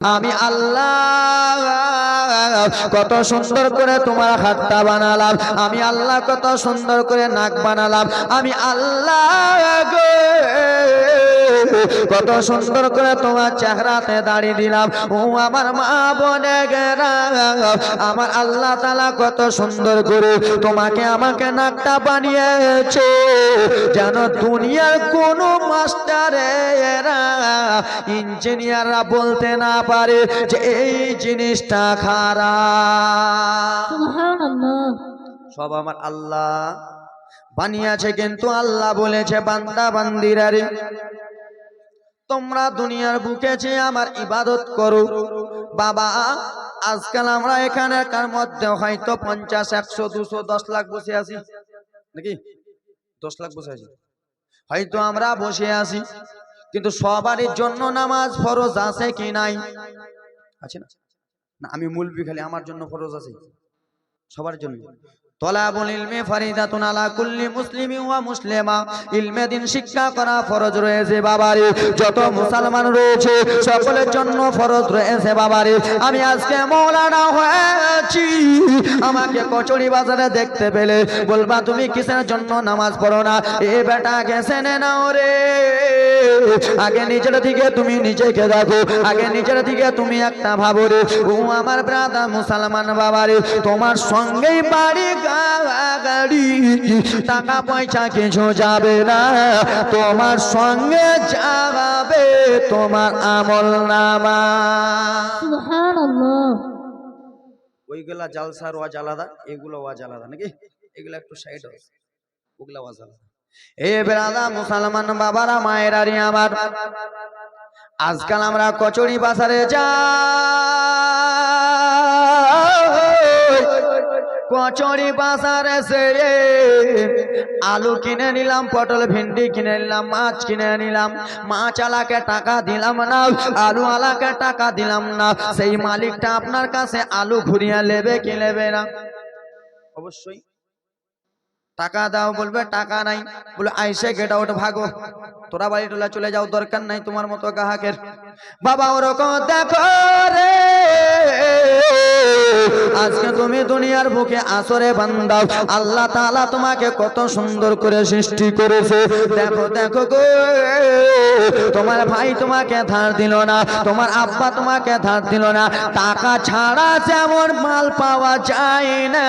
আমি আল্লাহ কত সুন্দর করে তোমার হাতটা বানালাম, আমি আল্লাহ কত সুন্দর করে নাক বানালাম, আমি আল্লাহ কত সুন্দর করে তোমার চেহারাতে দাঁড়িয়ে দিলাম। ও আমার মা বোনেরা, আমার আল্লাহ তাআলা কত সুন্দর করে তোমাকে আমাকে নাকটা বানিয়েছে যেন দুনিয়ার কোন মাস্টারেরা ইঞ্জিনিয়াররা বলতে না পারে যে এই জিনিসটা খারাপ। সুবহানাল্লাহ। সব আমার আল্লাহ বানিয়েছে, কিন্তু আল্লাহ বলেছে বান্দা বান্দিরা রে তোমরা দুনিয়ার বুকে যে আমার ইবাদত করো। বাবা আজকাল আমরা এখানকার মধ্যে হয়তো 50, 100, 200, 10 লাখ বসে আছি নাকি, 10 লাখ বসে আছি হয়তো আমরা বসে আছি, কিন্তু সবারই জন্য নামাজ ফরজ আছে কি নাই? আছে না? না আমি মুলবি খালি আমার জন্য ফরজ আছে, সবার জন্য। তলাবুল ইলমি ফারিদাতুন আলা কুল্লি মুসলিমিন ওয়া মুসলিমা, ইলমে দিন শিক্ষা করা ফরজ রয়েছে বাবারে। যত মুসলমান রয়েছে সকলের জন্য ফরজ রয়েছে বাবারে। আমি আজকে মাওলানা হয়েছি, আমাকে কচুরি বাজারে দেখতে পেলে বলবা তুমি কিসের জন্য নামাজ পড়ো না? এ বেটা গেছে নাও রে, আগে নিজের দিকে তুমি নিজেকে দেখো, আগে নিজের দিকে তুমি একটা ভাবো রে। ও আমার ব্রাদার মুসলমান বাবারে, তোমার সঙ্গেই বাড়ি গাড়ি টাকা পয়সা কিছু যাবে না, তোমার সঙ্গে যাবে তোমার আমল নামা। সুবহানাল্লাহ। ওইগুলা জালসার ওয়াজ আলাদা, এগুলো ওয়াজ আলাদা নাকি, এগুলা একটু সাইড আছে, ওগুলা ওয়াজ আলাদা। এ বেরাদা মুসলমান বাবারা মায়েরা রে আমার, আজকাল আমরা কচুরি বাজারে যাই, কচুরি বাজারে সে আলু কিনে নিলাম, পটল ভিন্ডি কিনে নিলাম, মাছ কিনে নিলাম, মাছ আলাকে টাকা দিলাম না, আলু আলাকে টাকা দিলাম না, সেই মালিকটা আপনার কাছে আলু ঘুরিয়ে নেবে কি নেবে না? অবশ্যই। টাকা দাও বলবে টাকা নাই, বলে আইসে গেট আউট ভাগো, তোরা বাড়ি টোলা চলে যাও, দরকার নাই তোমার মতো গ্রাহকের। বাবা ওরকম দেখো রে, আজকে তুমি দুনিয়ার বুকে আসরে বান্দাও, আল্লাহ তাআলা তোমাকে কত সুন্দর করে সৃষ্টি করেছে। দেখো দেখো গো, তোমার ভাই তোমাকে ধার দিল না, তোমার আব্বা তোমাকে ধার দিল না, টাকা ছাড়া যেমন মাল পাওয়া যায় না,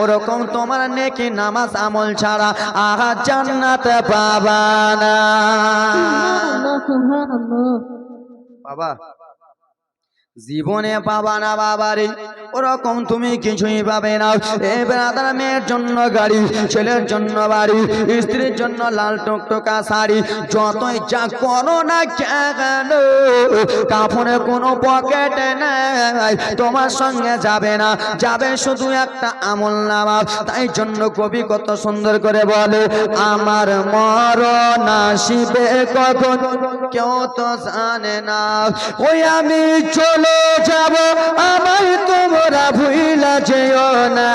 ওরকম তোমার নেকি নামাজ আমল ছাড়া আহা জান্নাতে পাবা না। সুবহানাল্লাহ, সুবহানাল্লাহ। বাবা জীবনে পাবা না বাবারে, ওরকম তুমি কিছুই পাবে না। এ ব্রাদার মেয়ের জন্য গাড়ি, ছেলের জন্য বাড়ি, স্ত্রীর জন্য লাল টকটকা শাড়ি, যতই যা করো না কেন কাফনে কোনো পকেটে নাই, তোমার সঙ্গে যাবে না, যাবে শুধু একটা আমল নামা। তাই জন্য কবি কত সুন্দর করে বলে, আমার মরণ আসিবে কখন কেউ তো জানে না, ওই আমি চলে যাব আমায় তোমরা ভুইলা যেও না,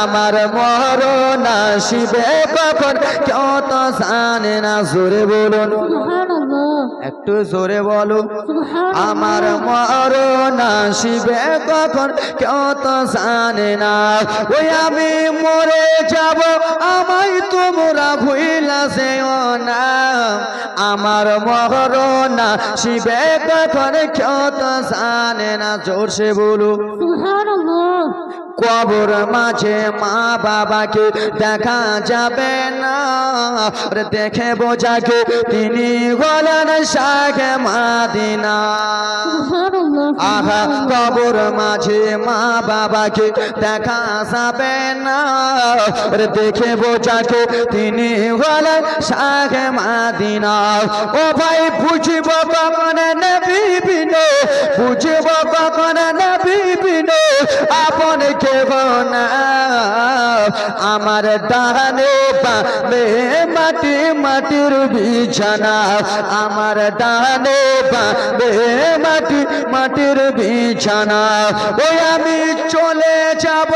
আমার মরণ আসিবে কখন কেউ তো জানে না। জোরে বলুন, সুবহানাল্লাহ, একটু জোরে বলো, সুবহানাল্লাহ। আমার মরণ আসিবে কখন কেউ তো জানে না, ওই আমি মরে যাব আমায় তোমরা ভুইলা যেও না, আমার মরণ আসিবে কখন কেউ তো জানে না। জোরসে বলো, সুবহানাল্লাহ। কবর মাঝে মা বাবাকে দেখা যাবে না, দেখে বোঝাকে তিনি হলেন শাহে মাদিনা। সুবহানাল্লাহ। আহা কবর মাঝে মা বাবাকে দেখা যাবে না, দেখে বোঝাকে তিনি হলেন শাহে মাদিনা। ও ভাই বুঝব কখন নবী বিনে, বুঝব কখন নবী বিনে আপন কেহ না, আমার ডানে বামে মাটি মাটির বিছানা আমার ডানে বামে মাটি মাটির বিছানা ওই আমি চলে যাব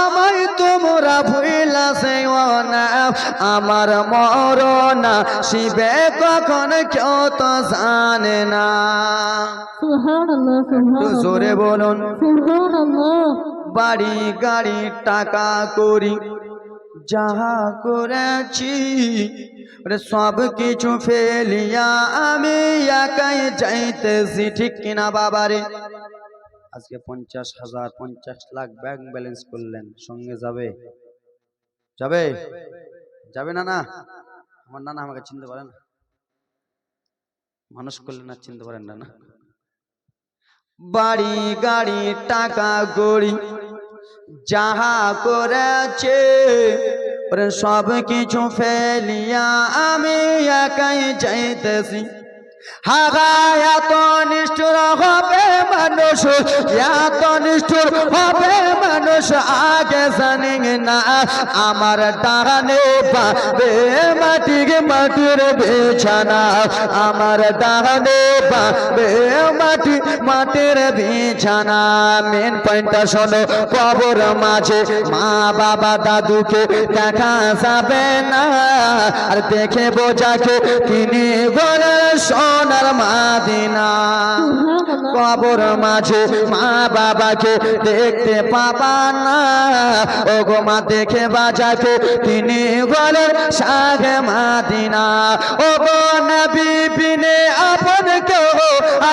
আমায় তোমরা ভুলা সেও না আমার মরণ শিবে কখন কেউ তো জানে না সুবহানাল্লাহ একটু জোরে বলুন সুবহানাল্লাহ বাড়ি গাড়ি টাকা করি যাহা করেছি সব কিছু ফেলিয়া আমি একাই যাইতেছি ঠিক কিনা বাবারে আজকে 50,000 50 লাখ ব্যাংক ব্যালেন্স করলেন সঙ্গে যাবে যাবে যাবে না না আমার নানা আমাকে চিনতে পারেন মানুষ করলেন না চিনতে পারেন না বাড়ি গাড়ি টাকা গড়ি যাহা করেছে সব কিছু ফেলিয়া আমি একাই যাইতেছি হাগা এত নিষ্ঠুর হবে মানুষ এত নিষ্ঠুর হবে মানুষ আগে জানি না আমার ডানে বামে মাটির বিছানা আমার ডানে বামে মাটির বিছানা মেন পয়েন্টটা শোনো কবর মাঝে মা বাবা দাদুকে দেখা যাবে না আর দেখে বোঝাকে তিনি বলে সোনার মাদিনা কবর মাঝে মা বাবাকে দেখতে পাবা না ও গো মা দেখে বাজাকে তিনি বলেন সাগে মাদিনা ও গো নবী বিনে আপন কেউ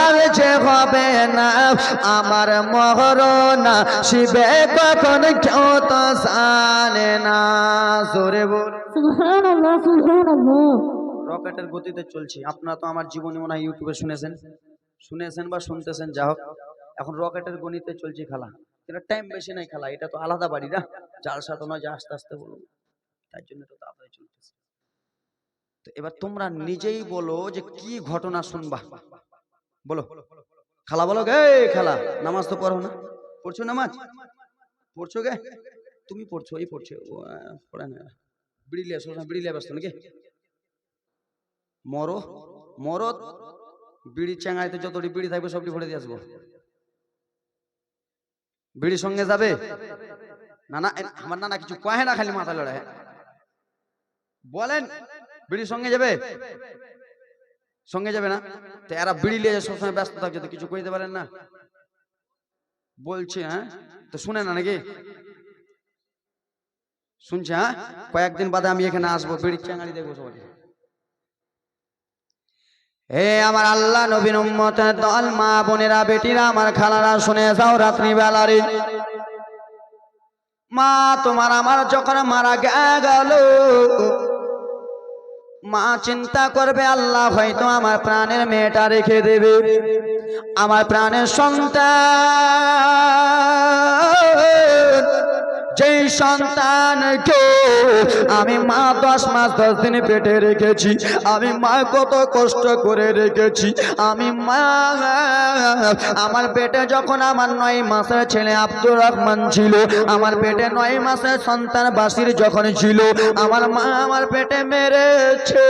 আর যে হবে না আমার মরনা শিবে কখন কেউ তো জানে না জোরে বল সুবহানাল্লাহ সুবহানাল্লাহ রকেটের গতিতে চলছি আপনারা তো আমার জীবনে মনে হয় ইউটিউবে শুনেছেন বা শুনতেছেন যা হোক এখন রকেটের গণিতে চলছি খেলা এটা টাইম বেশি নাই খেলা এটা তো আলাদা বাড়ি না জালসা তো নয় যে আস্তে আস্তে বলবো তাই জন্য তো তাড়াতাড়ি চলতেছে তো এবার তোমরা নিজেই বলো যে কি ঘটনা শুনবা বলো খেলা বলো গে খেলা নামাজ তো পড়ো না পড়ছো নামাজ পড়ছো গে তুমি পড়ছো এই পড়ছো পড়ে না বিড়ি লিয়ে ব্যস্ত নাকি মরদ বিড়ি চেঙ্গাইতে যতটি বিড়ি থাকবে সবটি ভরে দিয়ে আসবো বিড়ি সঙ্গে যাবে নানা আমার নানা কিছু কহে না খালি মাথা লড়াই বলেন বিড়ি সঙ্গে যাবে না তো এরা বিড়ি নিয়ে সবসময় ব্যস্ত থাকছে তো কিছু কইতে পারেন না বলছে হ্যাঁ তো শুনে না নাকি শুনছে হ্যাঁ কয়েকদিন বাদে আমি এখানে আসবো বিড়ি চেঙ্গাড়ি দেখবো সবাই হে আমার আল্লাহ নবীর উম্মতের দল মা বোনেরা বেটিরা আমার খালারা শুনে যাও রাত্রি বেলারে মা তোমার আমার যখন মারা গেল মা চিন্তা করবে আল্লাহ হয়তো আমার প্রাণের মেয়েটা রেখে দেবে আমার প্রাণের সন্তান যেই সন্তানকে আমি মা 10 মাস 10 দিন পেটে রেখেছি আমি মা কত কষ্ট করে রেখেছি আমি মা আমার পেটে যখন আমার 9 মাসের ছেলে আব্দুর রহমান ছিল আমার পেটে 9 মাসের সন্তান বাসির যখন ছিল আমার মা আমার পেটে মেরেছে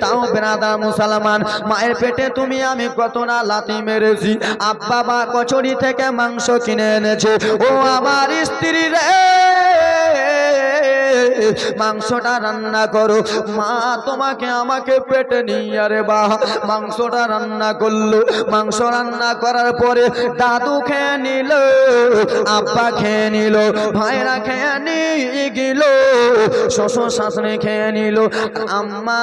তাও বেরাদার মুসলমান মায়ের পেটে তুমি আমি কত না লাথি মেরেছি আব্বা মা কচুরি থেকে মাংস কিনে এনেছে ও আমার স্ত্রী রে মাংসটা রান্না করো মা তোমাকে আমাকে পেটে নিয়ে আরে বাহ মাংসটা রান্না করলো মাংস রান্না করার পরে দাদু খেয়ে নিল আব্বা খেয়ে নিল ভাইরা খেয়ে নিয়ে গেল শ্বশুর শাশুড়ি খেয়ে নিল আম্মা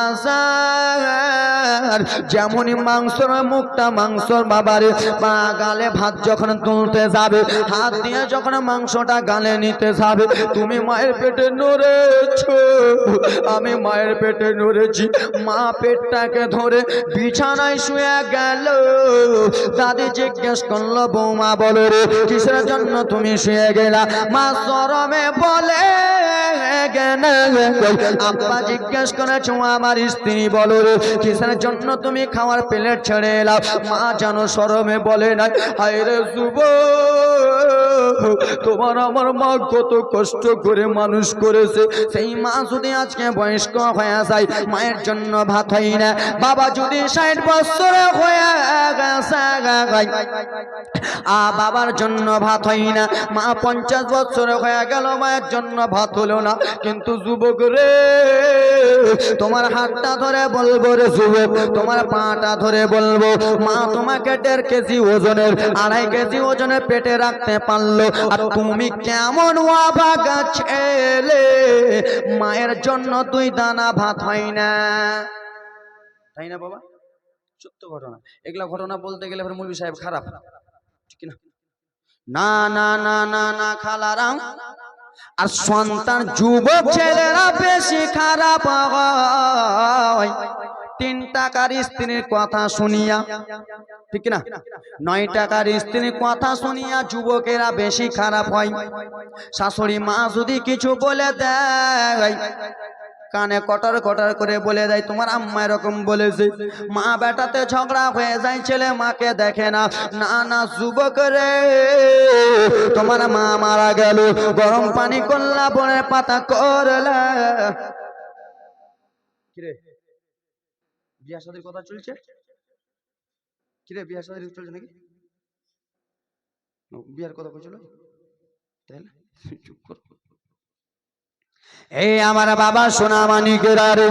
যেমনই মাংসর মুখটা মাংসর বাবারে বা গালে ভাত যখন তুলতে যাবে হাত দিয়ে যখন মাংসটা গালে নিতে যাবে তুমি মায়ের পেটে নড়েছো আমি মায়ের পেটে নড়েছি মা পেটটাকে ধরে বিছানায় শুয়ে গেল দাদি জিজ্ঞেস করলো বৌমা বলো রে কিসের জন্য তুমি শুয়ে গেলা মা শরমে বলে আব্বা জিজ্ঞেস করেছো আমার স্ত্রী বলো রে কিসের জন্য তুমি খাওয়ার প্লেট ছেড়ে এলাও মা যেন শরমে বলে নাই হায় রে যুবক তোমার আমার মা কত কষ্ট করে মানুষ করেছে, সেই মা যদি আজকে বয়স্ক হয়ে যায়, মায়ের জন্য ভাত হয় না। বাবা যদি 60 বছরে হয়ে গেছে, বাবার জন্য ভাত হয় না। মা 50 বছরে হয়ে গেল, মায়ের জন্য ভাত হলো না। কিন্তু যুবক রে, তোমার হাতটা ধরে বলবো রে যুবক, তোমার পাটা ধরে বলবো, মা তোমাকে 1.5 কেজি ওজনের, 2.5 কেজি ওজনের পেটে রাখতে পারলো, আর তুমি কেমন অভাগা ছেলে, মায়ের জন্য 2 দানা ভাত হয় না। তাই না বাবা? সত্য ঘটনা। এগুলা ঘটনা বলতে গেলে মৌলভী সাহেব খারাপ, ঠিক না? না না না না না খালারাম, আর সন্তান যুবক ছেলেরা বেশি খারাপ হয় 3 টাকার স্ত্রীর কথা শুনিয়া, ঠিক না? 9 টাকার স্ত্রীর কথা শুনিয়া যুবকেরা বেশি খারাপ হয়। শাশুড়ি মা যদি কিছু বলে দেয়, কানে কটর কটর করে বলে দেয়, তোমার আম্মা এরকম বলেছে, মা বেটাতে ঝগড়া হয়ে যায়, ছেলে মাকে দেখে না। না না যুবক রে, তোমার মা মারা গেল, গরম পানি করলা, বনের পাতা করলা। কিরে বিয়া শাদীর কথা চলছে? কিরে বিয়া শাদীর চলছে নাকি? বিয়ার কথা কইছিল, তাই না? চুপ কর। এই আমার বাবা সোনা মানিকেরা রে,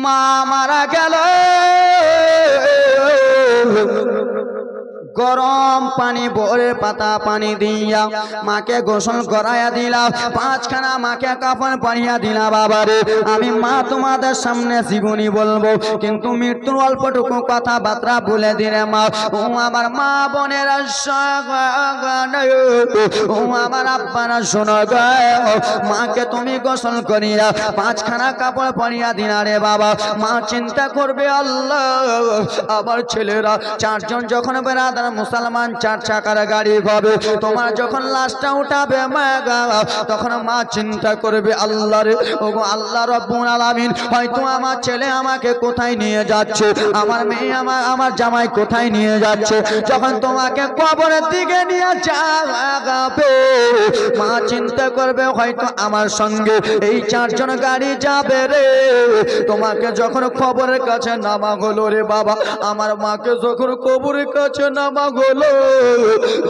মা মারা গেল, গরম পানি ভরে পাতা পানি দিয়া মাকে গোসল করাইয়া দিলাম, 5খানা মাকে কাফন পরিয়া দিলাম। বাবারে আমি মা তোমাদের সামনে জীবনী বলবো, কিন্তু মৃত্যুর অল্পটুকু কথাবার্তা বলে দিলে মা। ও আমার মা বোনেরা ও আমার আব্বারা শোনো গো, মাকে তুমি গোসল করিয়া 5খানা কাপড় পরিয়া দিলা রে বাবা। মা চিন্তা করবে, আল্লাহ আমার ছেলেরা 4 জন যখন বেরাদার মুসলমান 4 চাকার গাড়ি হবে, তোমার যখন লাশটা উঠাবে মা, তখন মা চিন্তা করবে, আল্লাহ রে, ওগো আল্লাহ রব্বুল আলামিন, হয়তো আমার ছেলে আমাকে কোথায় নিয়ে যাচ্ছে, আমার মেয়ে আমার জামাই কোথায় নিয়ে যাচ্ছে। যখন তোমাকে কবরের দিকে নিয়ে যাবে, মা চিন্তা করবে, হয়তো আমার সঙ্গে এই 4 জন গাড়ি যাবে রে। তোমাকে যখন কবরের কাছে নামা হলো রে বাবা, আমার মাকে যখন কবরের কাছে নামা হলো,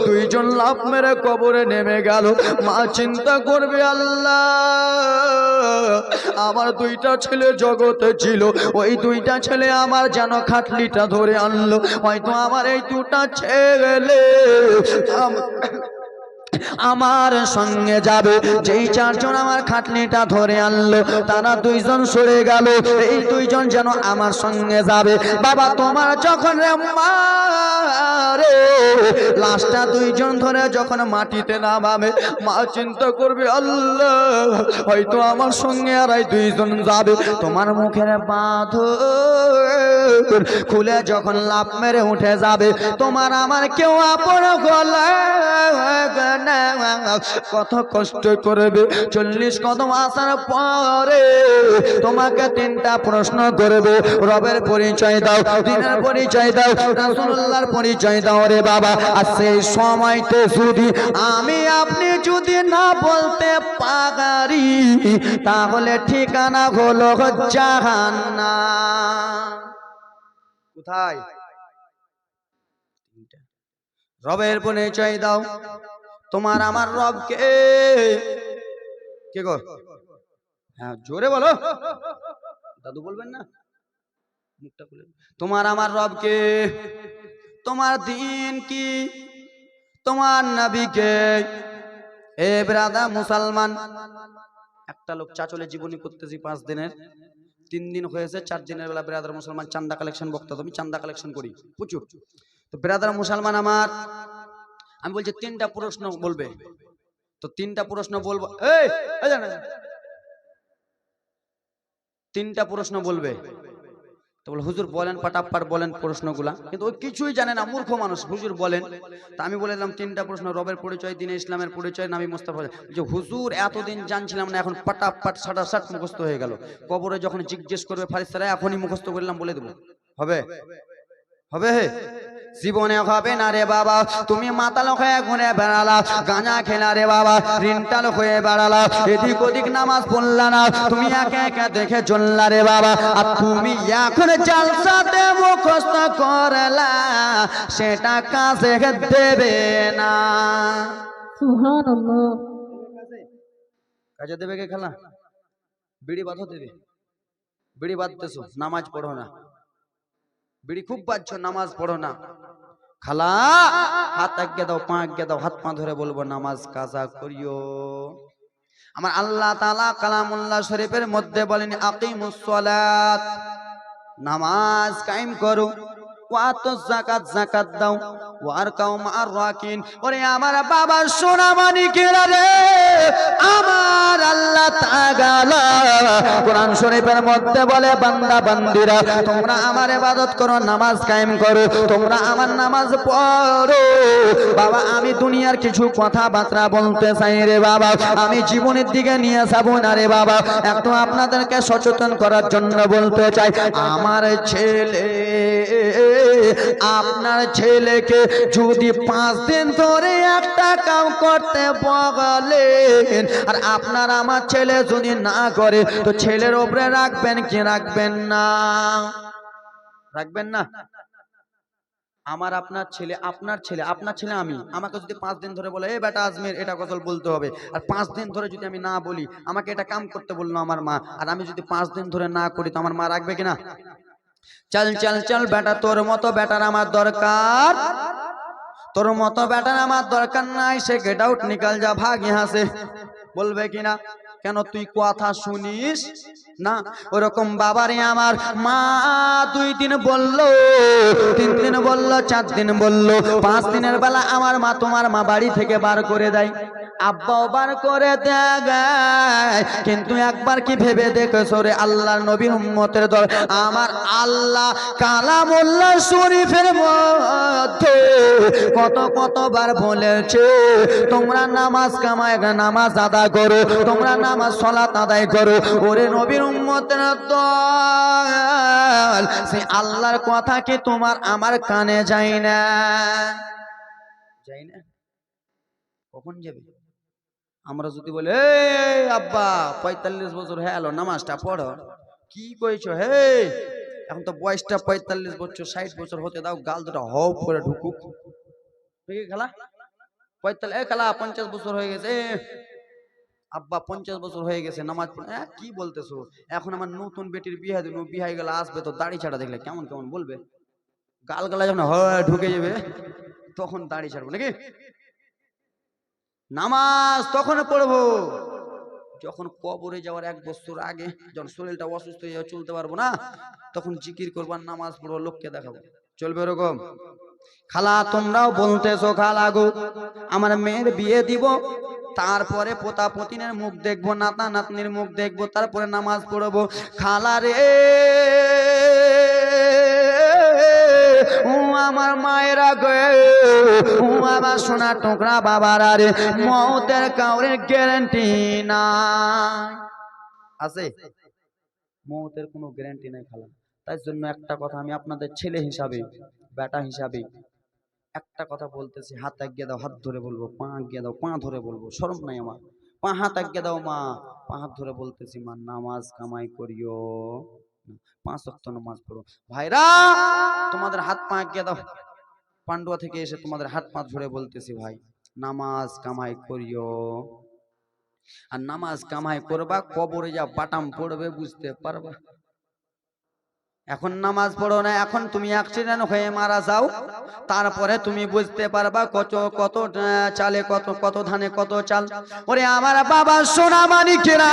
2 জন লাফ মেরে কবরে নেমে গেল। মা চিন্তা করবে, আল্লাহ আমার 2টা ছেলে জগতে ছিল, ওই 2টা ছেলে আমার যেন খাটলিটা ধরে আনলো, হয়তো আমার এই 2টা ছেলে আমার সঙ্গে যাবে। যেই 4 জন আমার খাটনিটা ধরে আনলো, তারা 2 জন সরে গেল, এই 2 জন যেন আমার সঙ্গে যাবে। বাবা তোমার যখন মারে লাশটা 2 জন ধরে যখন মাটিতে নামাবে, মা চিন্তা করবে, আল্লাহ হয়তো আমার সঙ্গে আর এই 2 জন যাবে। তোমার মুখের বাঁধন খুলে যখন লাফ মেরে উঠে যাবে, তোমার আমার কেউ আপন গলা কত কষ্ট করবে। 40 কদম আসার পরে তোমাকে 3টা প্রশ্ন করবে, রবের পরিচয় দাও, দিনের পরিচয় দাও, রাসূলুল্লাহর পরিচয় দাও রে বাবা। আর সেই সময়তে যদি আমি আপনি যদি না বলতে পারি, তাহলে ঠিকানা হলো জাহান্নাম। কোথায়? রবের পরিচয় দাও, তোমার আমার রব কে? কে গো? হ্যাঁ জোরে বলো, দাদু বলবেন না, মুখটা খুলে। তোমার আমার রব কে? তোমার দিন কি? তোমার নবী কে? এ ব্রাদার মুসলমান, একটা লোক চাচলে জীবনী করতেছি 5 দিনের, 3 দিন হয়েছে, 4 দিনের বেলা ব্রাদার মুসলমান চান্দা কালেকশন বক্তা, আমি চান্দা কালেকশন করি প্রচুর। তো ব্রাদার মুসলমান আমার, আমি বলছি 3টা প্রশ্ন বলবে, তো 3টা প্রশ্ন বলবো, এই 3টা প্রশ্ন বলবে। তো বলে হুজুর বলেন, পাটাপ্পাট বলেন প্রশ্নগুলা, কিন্তু ওই কিছুই জানে না, মূর্খ মানুষ। হুজুর বলেন। তা আমি বলে দিলাম 3টা প্রশ্ন, রবের পরিচয়, দিনে ইসলামের পরিচয়, নবী মুস্তাফা। যে হুজুর এতদিন জানছিলাম না, এখন পাটাপ্পাট সাটাসাট মুখস্থ হয়ে গেল। কবরে যখন জিজ্ঞেস করবে ফারিস্তারা, এখনই মুখস্থ করলাম, বলে দেবো। হবে? হবে? জীবনে হবে না রে বাবা। তুমি মাতাল হয়ে ঘুরে বেড়ালা, গাঁজা খেলা রে বাবা, রিন্টাল হয়ে বেড়ালা, এদিক ওদিক নামাজ পড়লা না, তুমি একে একে দেখে চললা রে বাবা। আর তুমি এখন জালসাতে মুখস্থ করলা, সেটা কাজে দেবে না। সুবহানাল্লাহ। কাজে দেবে কে? খেলা বিড়ি বাঁধো দেবে। বিড়ি বাঁধতেছো, নামাজ পড়ো না। বিড়ি খুব বাজছো, নামাজ পড়ো না। খালা হাত আগে দাও, পা আগে দাও, হাত পা ধরে বলবো নামাজ কাজা করিও। আমার আল্লাহ তাআলা কালামুল্লাহ শরীফের মধ্যে বলেন আকিমুস সালাত, নামাজ কায়েম করো, ওয়াতো যাকাত, যাকাত দাও, ওয়ারকাউ মা'আর রাকিন। ওরে আমার বাবা সোনা মানিকেরা রে, আমার আল্লাহ তাআলা কোরআন শরীফের মধ্যে বলে বান্দা বান্দিরা তোমরা আমার ইবাদত করো, নামাজ কায়েম করো, তোমরা আমার নামাজ পড়ো। বাবা আমি দুনিয়ার কিছু কথাবার্তা বলতে চাই রে বাবা, আমি জীবনের দিকে নিয়ে যাবো না রে বাবা। একটু আপনাদেরকে সচেতন করার জন্য বলতে চাই, আমার ছেলে আপনার ছেলেকে যদি 5 দিন ধরে একটা কাম করতে বলেন, আর আপনার আমার ছেলে যদি না করে, তো ছেলের উপরে রাখবেন কি রাখবেন না? রাখবেন না? আমার আপনার ছেলে, আপনার ছেলে, আপনার ছেলে আমি, আমাকে যদি 5 দিন ধরে বলে এ বেটা আজমের এটা গজল বলতে হবে, আর 5 দিন ধরে যদি আমি না বলি, আমাকে এটা কাম করতে বললো আমার মা, আর আমি যদি 5 দিন ধরে না করি, তো আমার মা রাখবে কিনা? চল চল চল বেটা, তোর মতো বেটার আমার দরকার, তোর মতো বেটার আমার দরকার নাই, সে গেট আউট নিকাল যা, ভাগ ইহাঁ সে, বলবে কিনা? কেন তুই কথা শুনিস না? ওরকম বাবারে আমার মা 2 দিন বললো, 3 দিন বললো, 4 দিন বললো, 5 দিনের বেলা আমার মা, তোমার মা বাড়ি থেকে বার করে দেয়, আব্বাও বার করে দেয়। কিন্তু একবার কি ভেবে দেখেছো রে আল্লাহর নবীর উম্মতের দল, আমার আল্লাহ কালামুল্লাহ শরীফের মধ্যে কত কতবার বলেছে তোমরা নামাজ কামায়, নামাজ আদায় করো, তোমরা নামাজ সালাত আদায় করো। ওরে নবীর উম্মতের দল, সে আল্লাহর কথা কি তোমার আমার কানে যায় না? যায় না? কখন যাবে? আমরা যদি বলে এই আব্বা 45 বছর হয়ে গেল, নামাজটা পড়ো, কি কইছো হে? এখন তো বয়সটা 45 বছর, 60 বছর হতে দাও, গাল দুটো হপ করে ঢুকুক। ঠিক খেলা 45, খেলা 50 বছর হয়ে গেছে, আব্বা 50 বছর হয়ে গেছে, নামাজ পড়ে। কি বলতেছো? এখন আমার নতুন বেটির বিয়ে দিন, বিয়ে গেলে আসবে তো দাড়ি ছাড়া দেখলে কেমন কেমন বলবে, গাল গালা যখন হয় ঢুকে যাবে, তখন দাড়ি ছাড়বো নাকি? নামাজ তখন পড়বো যখন কবরে যাওয়ার 1 বছর আগে, যখন শরীরটা অসুস্থ হয়ে যাবে, চলতে পারবো না, তখন জিকির করবো, নামাজ পড়বো, লোককে দেখাবো, চলবে এরকম? খালা তোমরাও বলতেছো খালা গো আমার মেয়ের বিয়ে দিব, তারপরে পোতা পতিনের মুখ দেখবো, নাতা নাতনির মুখ দেখবো, তারপরে নামাজ পড়বো। খালা রে ও আমার মায়েরা গে, ও আমার সোনা টুকরা বাবারা রে, মওতের কাউরে গ্যারান্টি নাই, আছে? মওতের কোনো গ্যারান্টি নাই খালা। তাই জন্য একটা কথা আমি আপনাদের ছেলে হিসাবে, বেটা হিসাবে একটা কথা বলতেছি, হাত এগিয়ে দাও, হাত ধরে বলবো, পা এগিয়ে দাও, পা ধরে বলবো, শরম নাই আমার, পা হাত এগিয়ে দাও মা, পা হাত ধরে বলতেছি মা নামাজ কামাই করিও, 5 ওয়াক্ত নামাজ পড়ো। ভাইরা তোমাদের হাত পা এগিয়ে দাও, পান্ডুয়া থেকে এসে তোমাদের হাত পা ধরে বলতেছি ভাই নামাজ কামাই করিও। আর নামাজ কামাই করবা, কবরে যা বাটাম পড়বে বুঝতে পারবা। এখন নামাজ পড়ো না, এখন তুমি অ্যাক্সিডেন্ট হয়ে মারা যাও, তারপরে তুমি বুঝতে পারবা কত কত চালে কত কত ধানে কত চাল। ওরে আমার বাবা সোনা মানিকেরা,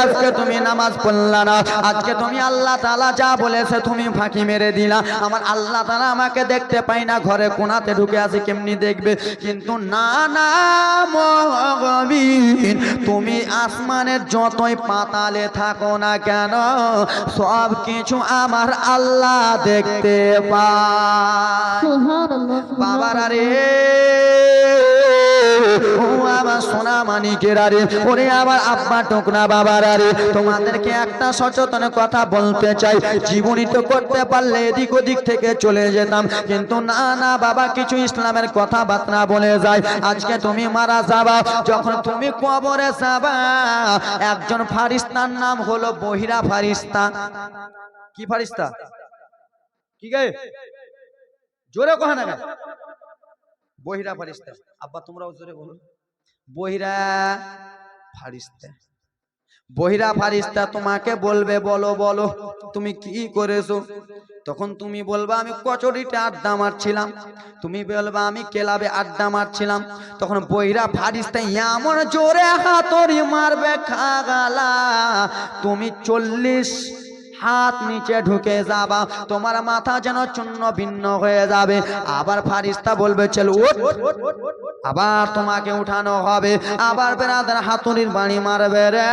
আজকে তুমি নামাজ পড়লা না, আজকে তুমি আল্লাহ তাআলা যা বলেছে তুমি ফাঁকি মেরে দিলা। আমার আল্লাহ তাআলা আমাকে দেখতে পাই না, ঘরে কোনাতে ঢুকে আছে, কেমনি দেখবে? কিন্তু না না মুমিন, তুমি আসমানের যতই পাতালে থাকো না কেন, সব কিছু আমার আল্লাহ দেখতে পায়। সুবহানাল্লাহ। বাবারা রে ও আমার আমার সোনা মানিকেরা রে, ওরে আমার আব্বা টুকরা বাবারা রে, তোমাদেরকে একটা সচেতন কথা বলতে চাই। জীবনী তো করতে পারলে এদিক ওদিক থেকে চলে যেতাম, কিন্তু না না বাবা, কিছু ইসলামের কথাবার্তা বলে যায়। আজকে তুমি মারা যাবা, যখন তুমি কবরে যাবা, একজন ফারিস্তার নাম হলো বহিরা ফারিস্তা। কি ফারিস্তা? কি গে জোরে কহ না, বহিরা ফারিস্তা। আব্বা তোমরাও জোরে বলো, বহিরা ফারিস্তা। বহিরা ফারিস্তা তোমাকে বলবে, বলো বলো তুমি কি করেছো? তখন তুমি বলবা আমি কচুরিতে আড্ডা মারছিলাম। তুমি বলবা আমি ক্লাবে আড্ডা মারছিলাম। তখন বহিরা ফারিস্তা এমন জোরে হাতুড়ি মারবে খাগালা, তুমি 40 হাত নিচে ঢুকে যাবা, তোমার মাথা যেন চূর্ণ ভিন্ন হয়ে যাবে। আবার ফারিস্তা বলবে চল ওঠ, আবার তোমাকে উঠানো হবে, আবার বেরাদার হাতুড়ির বাড়ি মারবে রে,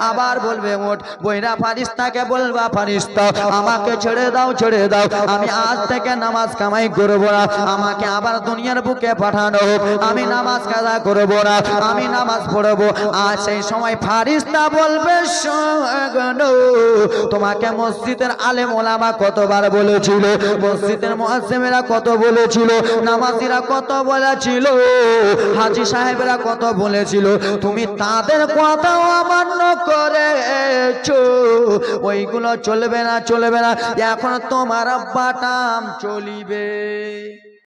আবার বলবে ওঠ। বহিরা ফারিস্তাকে বলবা ফারিস্তা আমাকে ছেড়ে দাও, ছেড়ে দাও, আমি আজ থেকে নামাজ কামাই করবো না, আমাকে আবার দুনিয়ার বুকে পাঠানো হোক, আমি নামাজ কাজা করবো না, আমি নামাজ পড়বো। আর সেই সময় ফারিস্তা বলবে শোনো, তোমাকে মসজিদের আলেম ওলামা কতবার বলেছিল, মসজিদের মুয়াজ্জিমেরা কত বলেছিল, নামাজিরা কত বলেছিল, হাজী সাহেবরা কত বলেছিল, তুমি তাদের কথা অমান্য করেছো। ওইগুলো চলবে না, চলবে না, এখন তোমার বাটাম চলিবে।